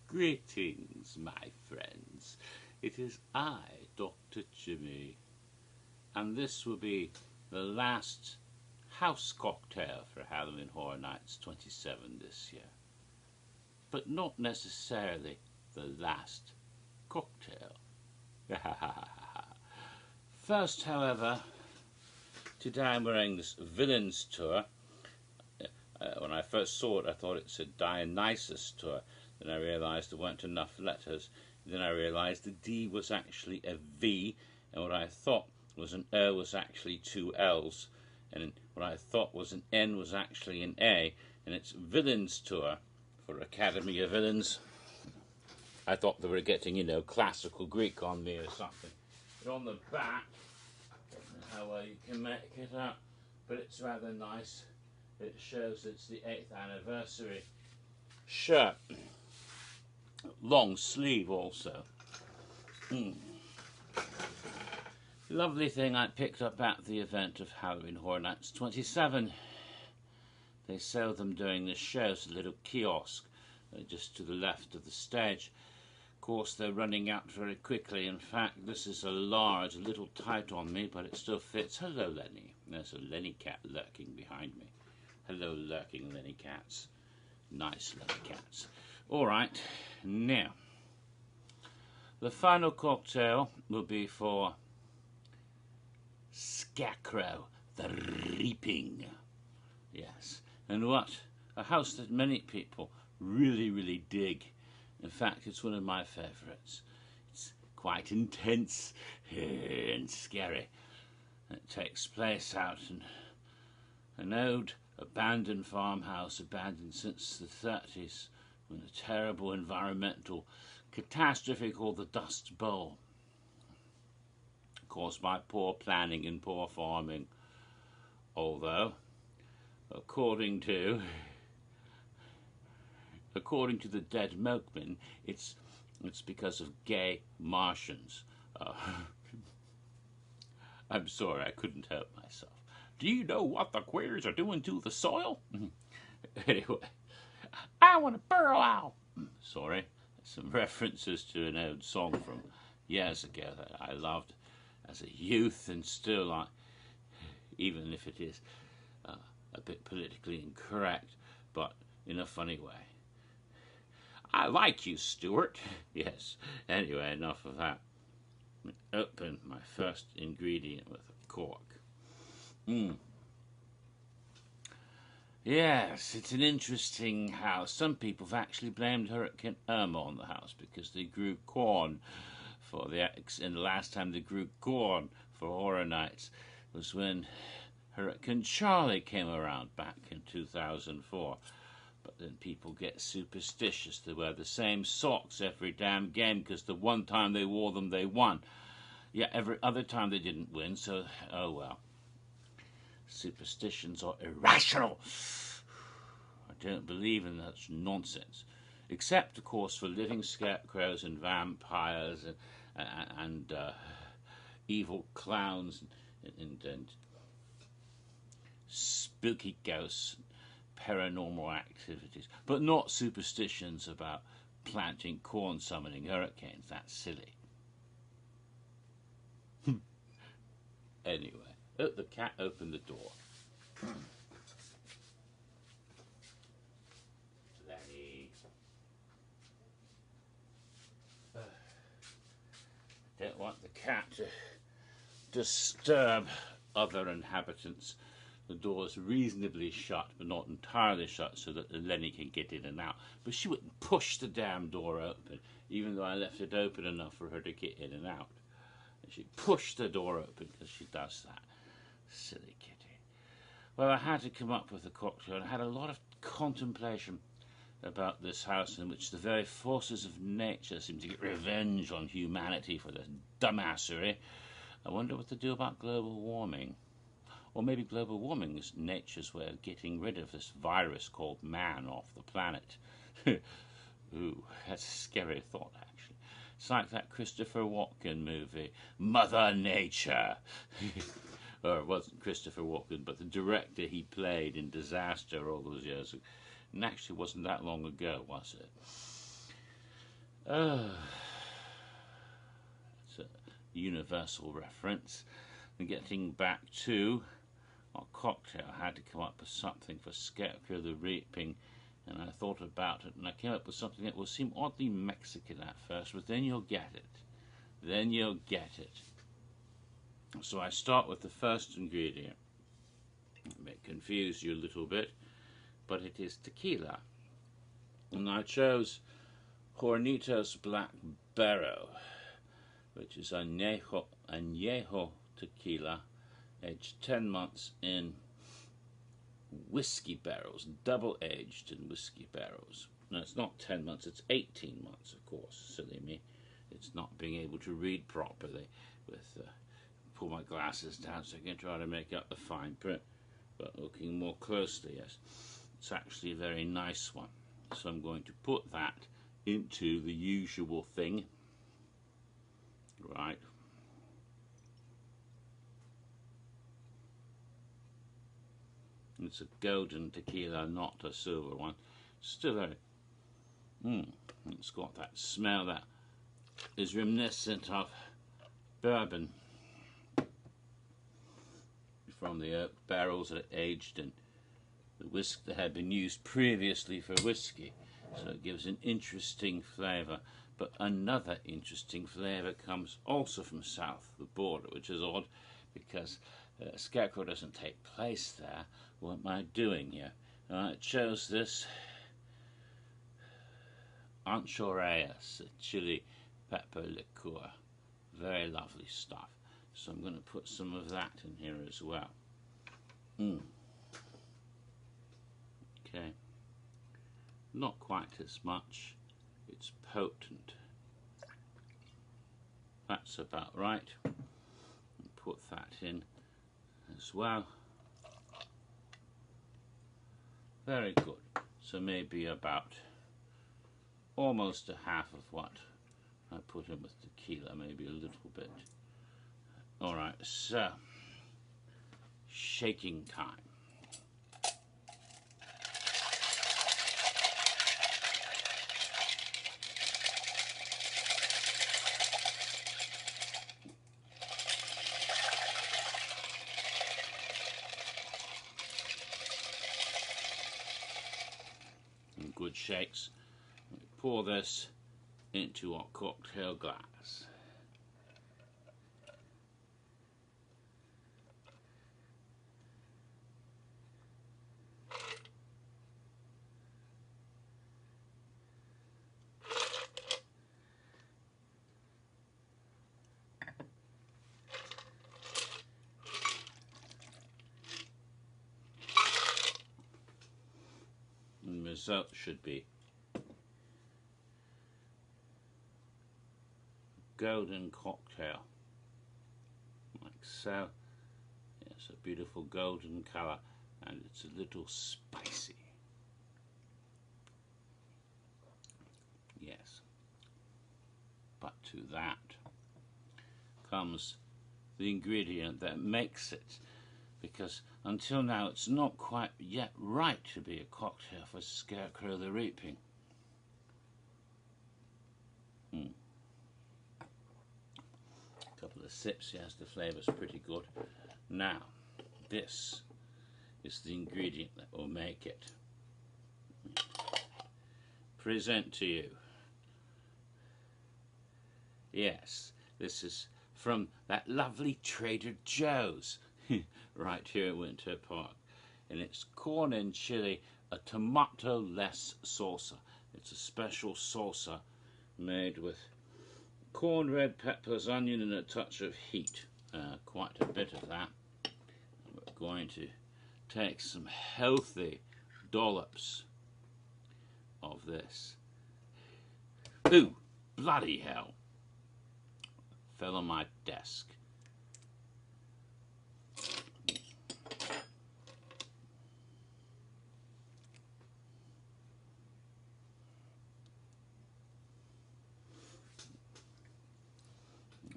Greetings, my friends. It is I, Dr. Jimmy, and this will be the last house cocktail for Halloween Horror Nights 27 this year. But not necessarily the last cocktail. First, however, today I'm wearing this Villains tour. When I first saw it, I thought it said Dionysus tour. Then I realised there weren't enough letters. Then I realised the D was actually a V, and what I thought was an O was actually two L's, and what I thought was an N was actually an A, and it's Villains tour for Academy of Villains. I thought they were getting, classical Greek on me or something. But on the back, I don't know how well you can make it out, but it's rather nice. It shows it's the 8th anniversary shirt. Long sleeve also. Lovely thing I picked up at the event of Halloween Horror Nights 27. They sell them during the show. It's a little kiosk just to the left of the stage. Of course, they're running out very quickly. In fact, this is a large, a little tight on me, but it still fits. Hello, Lenny. There's a Lenny cat lurking behind me. Hello, lurking Lenny cats. Nice Lenny cats. All right, now, the final cocktail will be for Scarecrow, the Reaping. Yes, and what? A house that many people really, really dig. In fact, it's one of my favourites. It's quite intense and scary. It takes place out in an old abandoned farmhouse, abandoned since the 30s, when a terrible environmental catastrophe called the Dust Bowl, caused by poor planning and poor farming. Although, according to the dead milkman, it's because of gay Martians. I'm sorry, I couldn't help myself. Do you know what the queers are doing to the soil? Anyway, I want to burrow out. Sorry, some references to an old song from years ago that I loved as a youth and still like, even if it is a bit politically incorrect, but in a funny way. I like you, Stuart. Yes, anyway, enough of that. Open my first ingredient with a cork. Yes, it's an interesting house. Some people have actually blamed Hurricane Irma on the house because they grew corn and the last time they grew corn for Horror Nights was when Hurricane Charlie came around back in 2004. But then people get superstitious. They wear the same socks every damn game because the one time they wore them, they won. Yeah, every other time they didn't win, so, oh well. Superstitions are irrational. I don't believe in that nonsense. Except, of course, for living scarecrows and vampires and evil clowns and spooky ghosts, paranormal activities. But not superstitions about planting corn summoning hurricanes. That's silly. Anyway. The cat opened the door. Lenny. Don't want the cat to disturb other inhabitants. The door's reasonably shut, but not entirely shut, so that Lenny can get in and out. But she wouldn't push the damn door open, even though I left it open enough for her to get in and out. And she pushed the door open because she does that. Silly kitty. Well, I had to come up with a cocktail, and I had a lot of contemplation about this house in which the very forces of nature seem to get revenge on humanity for this dumbassery. I wonder what to do about global warming. Or maybe global warming is nature's way of getting rid of this virus called man off the planet. Ooh, that's a scary thought, actually. It's like that Christopher Walken movie, Mother Nature. Or it wasn't Christopher Walken, but the director he played in Disaster all those years ago. And actually wasn't that long ago, was it? It's a universal reference. And getting back to our cocktail, I had to come up with something for Scarecrow the Reaping, and I thought about it, and I came up with something that will seem oddly Mexican at first, but then you'll get it. Then you'll get it. So I start with the first ingredient. It may confuse you a little bit, but it is tequila. And I chose Hornitos Black Barrel, which is añejo tequila, aged 10 months in whiskey barrels, double aged in whiskey barrels. No, it's not 10 months, it's 18 months, of course, silly me. It's not being able to read properly with pull my glasses down so I can try to make out the fine print, but looking more closely, yes, it's actually a very nice one. So I'm going to put that into the usual thing, right? It's a golden tequila, not a silver one. Still very, it's got that smell that is reminiscent of bourbon from the oak barrels that aged in the whisk that had been used previously for whiskey. So it gives an interesting flavour. But another interesting flavour comes also from south of the border, which is odd because Scarecrow doesn't take place there. What am I doing here? I chose this Anchoreas, a chili pepper liqueur. Very lovely stuff. So I'm going to put some of that in here as well. Okay. Not quite as much. It's potent. That's about right. Put that in as well. Very good. So maybe about almost a half of what I put in with tequila, maybe a little bit. Alright, so shaking time. And good shakes. Pour this into our cocktail glass. And the result should be golden cocktail, like so. It's a beautiful golden colour and it's a little spicy. Yes, but to that comes the ingredient that makes it, because until now it's not quite yet right to be a cocktail for Scarecrow the Reaping. Couple of sips, yes, the flavour's pretty good. Now, this is the ingredient that will make it. Present to you. Yes, this is from that lovely Trader Joe's right here in Winter Park. And it's corn and chili, a tomato-less salsa. It's a special salsa made with corn, red peppers, onion and a touch of heat. Quite a bit of that. And we're going to take some healthy dollops of this. Ooh, bloody hell. Fell on my desk.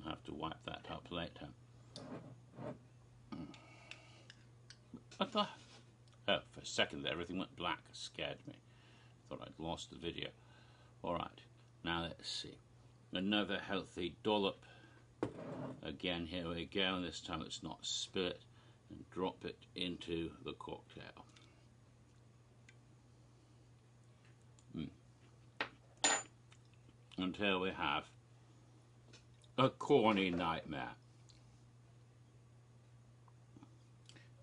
I'll have to wipe that up later. I thought, oh, for a second there, everything went black. It scared me. Thought I'd lost the video. Alright, now that let's see, another healthy dollop. Again, here we go, and this time it's not spirit, and drop it into the cocktail. And here we have a corny nightmare.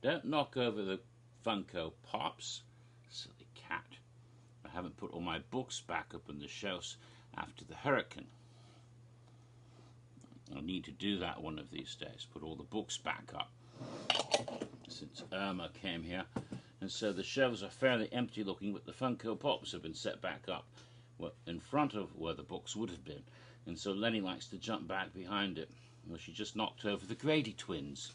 Don't knock over the Funko Pops, silly cat. I haven't put all my books back up on the shelves after the hurricane. I need to do that one of these days, put all the books back up since Irma came here. And so the shelves are fairly empty looking, but the Funko Pops have been set back up in front of where the books would have been. And so Lenny likes to jump back behind it. Well, she just knocked over the Grady twins.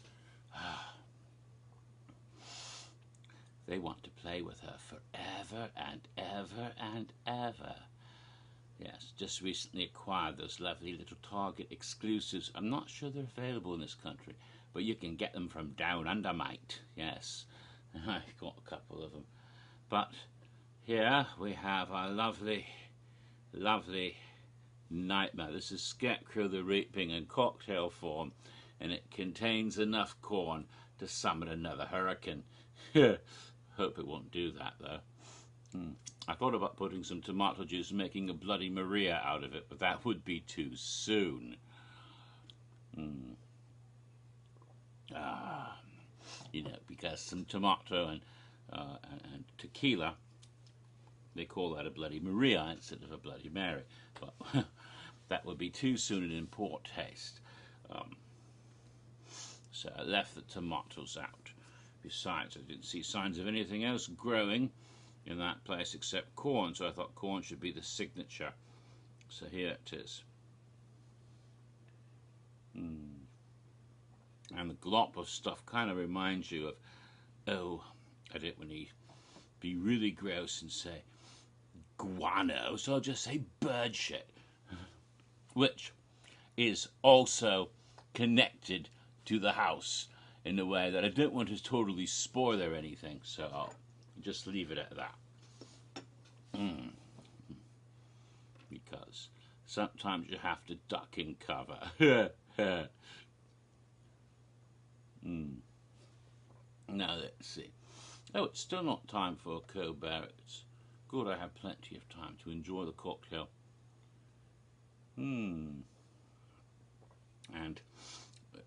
They want to play with her forever and ever and ever. Yes, just recently acquired those lovely little Target exclusives. I'm not sure they're available in this country, but you can get them from down under, mate. Yes, I've got a couple of them. But here we have our lovely, lovely nightmare. This is Scarecrow the Reaping in cocktail form, and it contains enough corn to summon another hurricane. Hope it won't do that, though. I thought about putting some tomato juice and making a Bloody Maria out of it, but that would be too soon. You know, because some tomato and tequila, they call that a Bloody Maria instead of a Bloody Mary. But that would be too soon and in poor taste. So I left the tomatoes out. Besides, I didn't see signs of anything else growing in that place except corn, so I thought corn should be the signature. So here it is. And the glop of stuff kind of reminds you of, oh, I didn't want to be really gross and say guano, so I'll just say bird shit, which is also connected to the house in a way that I don't want to totally spoil or anything, so I'll just leave it at that. Because sometimes you have to duck in cover. Now let's see. Oh, it's still not time for a Colbert. It's good I have plenty of time to enjoy the cocktail. And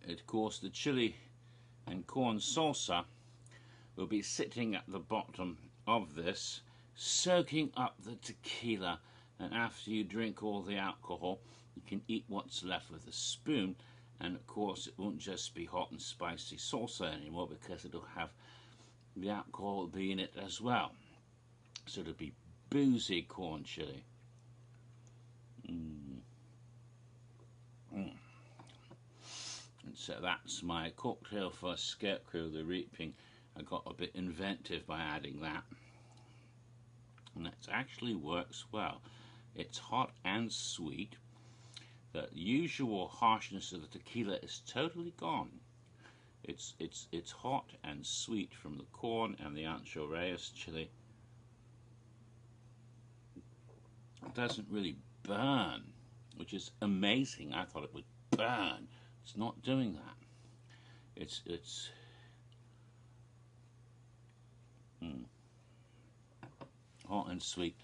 of course the chili and corn salsa will be sitting at the bottom of this, soaking up the tequila, and after you drink all the alcohol you can eat what's left with a spoon, and of course it won't just be hot and spicy salsa anymore because it'll have the alcohol will be in it as well, so it'll be boozy corn chili. And so that's my cocktail for Scarecrow the Reaping. I got a bit inventive by adding that, and it actually works well. It's hot and sweet. The usual harshness of the tequila is totally gone. It's hot and sweet from the corn and the Ancho Reyes chili. It doesn't really burn, which is amazing. I thought it would burn. It's not doing that. It's hot and sweet,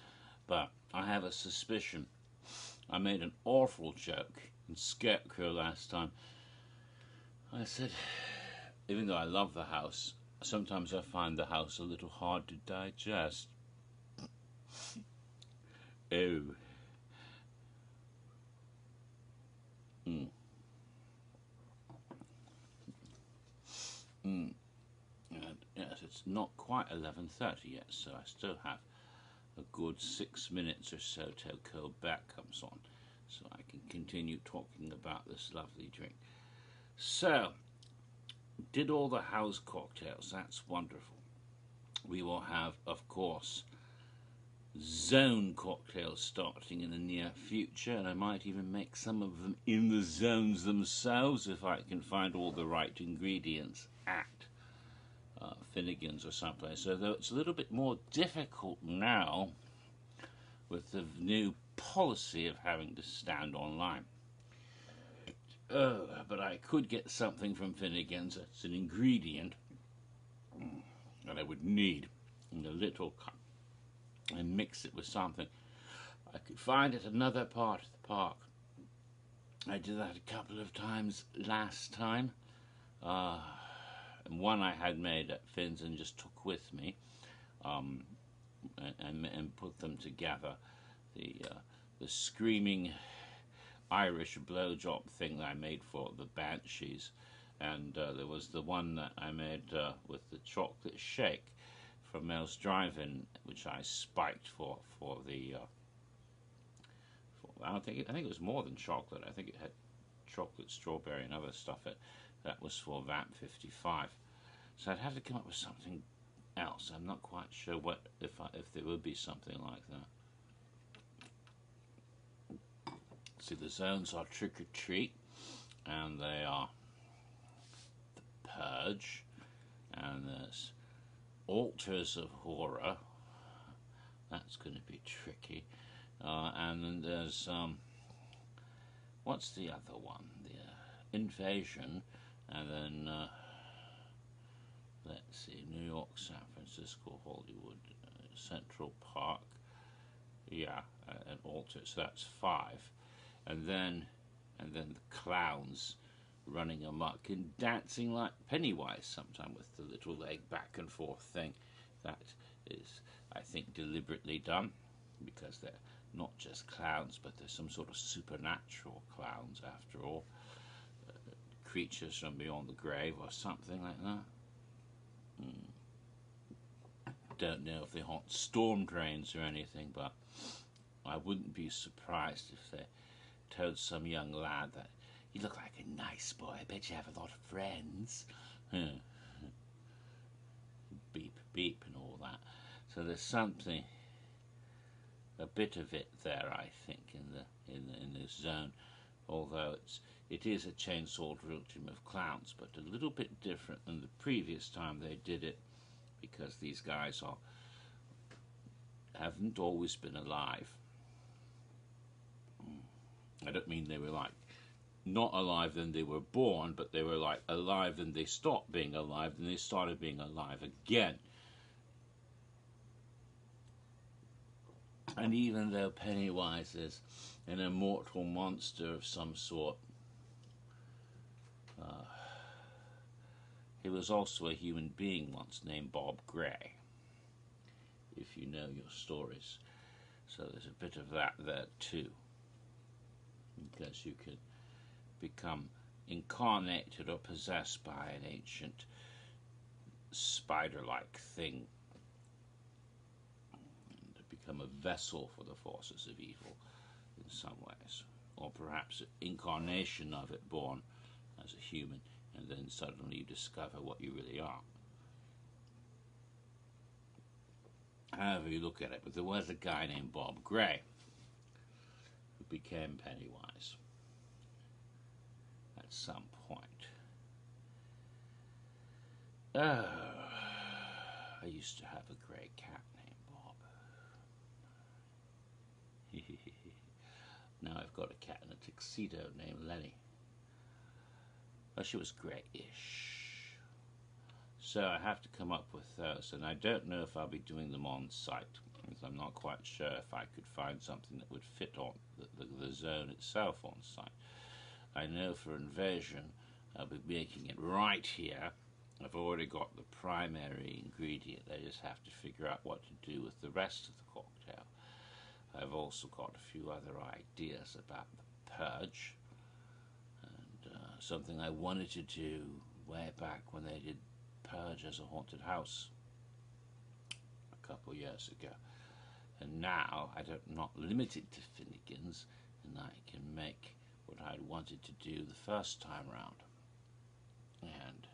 but I have a suspicion. I made an awful joke in Scarecrow last time. I said, even though I love the house, sometimes I find the house a little hard to digest. Oh. And yes, it's not quite 11:30 yet, so I still have a good 6 minutes or so till Colbert comes on, so I can continue talking about this lovely drink. So, did all the house cocktails, that's wonderful. We will have, of course, zone cocktails starting in the near future, and I might even make some of them in the zones themselves if I can find all the right ingredients at Finnegan's or someplace. So though it's a little bit more difficult now with the new policy of having to stand online. But I could get something from Finnegan's. It's an ingredient that I would need in a little cup and mix it with something. I could find it another part of the park. I did that a couple of times last time. And one I had made at Finn's and just took with me and put them together. The screaming Irish blowjob thing that I made for the Banshees, and there was the one that I made with the chocolate shake from Mel's Drive-In, which I spiked for the. I think it was more than chocolate. I think it had chocolate, strawberry, and other stuff. That was for VAP 55. So I'd have to come up with something else. I'm not quite sure if there would be something like that. See, the zones are Trick or Treat, and they are the Purge, and there's Altars of Horror. That's going to be tricky. And then there's what's the other one? The Invasion, and then let's see, New York, San Francisco, Hollywood, Central Park. Yeah, and Altars. So that's 5. And then the clowns running amok and dancing like Pennywise sometime with the little leg back and forth thing. That is, I think, deliberately done, because they're not just clowns, but they're some sort of supernatural clowns after all. Creatures from beyond the grave or something like that. Don't know if they haunt storm drains or anything, but I wouldn't be surprised if they told some young lad that you look like a nice boy, I bet you have a lot of friends. Beep, beep and all that. So there's something, a bit of it there, I think, in this zone, although it is a chainsaw drill team of clowns, but a little bit different than the previous time they did it, because these guys haven't always been alive. I don't mean they were like not alive then they were born, but they were like alive and they stopped being alive and they started being alive again. And even though Pennywise is an immortal monster of some sort, he was also a human being once named Bob Gray, if you know your stories. So there's a bit of that there too, because you can become incarnated or possessed by an ancient spider-like thing and become a vessel for the forces of evil in some ways, or perhaps an incarnation of it born as a human, and then suddenly you discover what you really are. However you look at it, but there was a guy named Bob Gray who became Pennywise at some point. I used to have a grey cat named Bob. Now I've got a cat in a tuxedo named Lenny. Well, she was greyish. So I have to come up with those, and I don't know if I'll be doing them on site, because I'm not quite sure if I could find something that would fit on the zone itself on site. I know for Invasion I'll be making it right here. I've already got the primary ingredient. I just have to figure out what to do with the rest of the cocktail. I've also got a few other ideas about the Purge, and something I wanted to do way back when they did Purge as a haunted house a couple years ago. And now I'm not limited to Finnegan's, and I can make what I wanted to do the first time round. And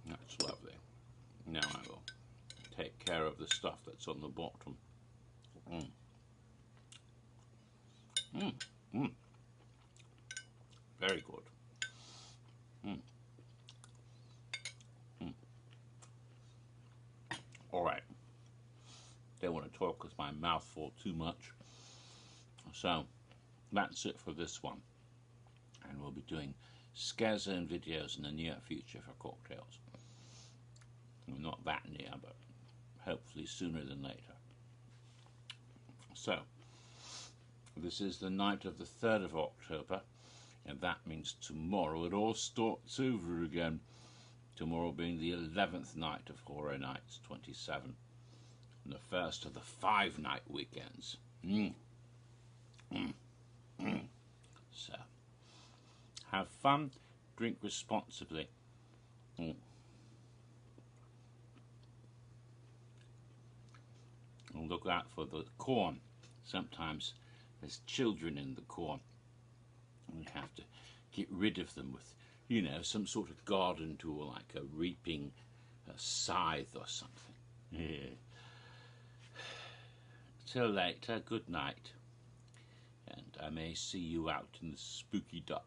that's lovely. Now I will take care of the stuff that's on the bottom. Very good. talk with my mouth full too much. So that's it for this one. And we'll be doing scares and videos in the near future for cocktails. Well, not that near, but hopefully sooner than later. So, this is the night of the 3rd of October, and that means tomorrow it all starts over again. Tomorrow being the 11th night of Horror Nights 27, and the first of the 5-night weekends. So, have fun, drink responsibly. And look out for the corn. Sometimes there's children in the corn. We have to get rid of them with, you know, some sort of garden tool like a reaping scythe or something. Yeah. Till later, good night. And I may see you out in the spooky dark.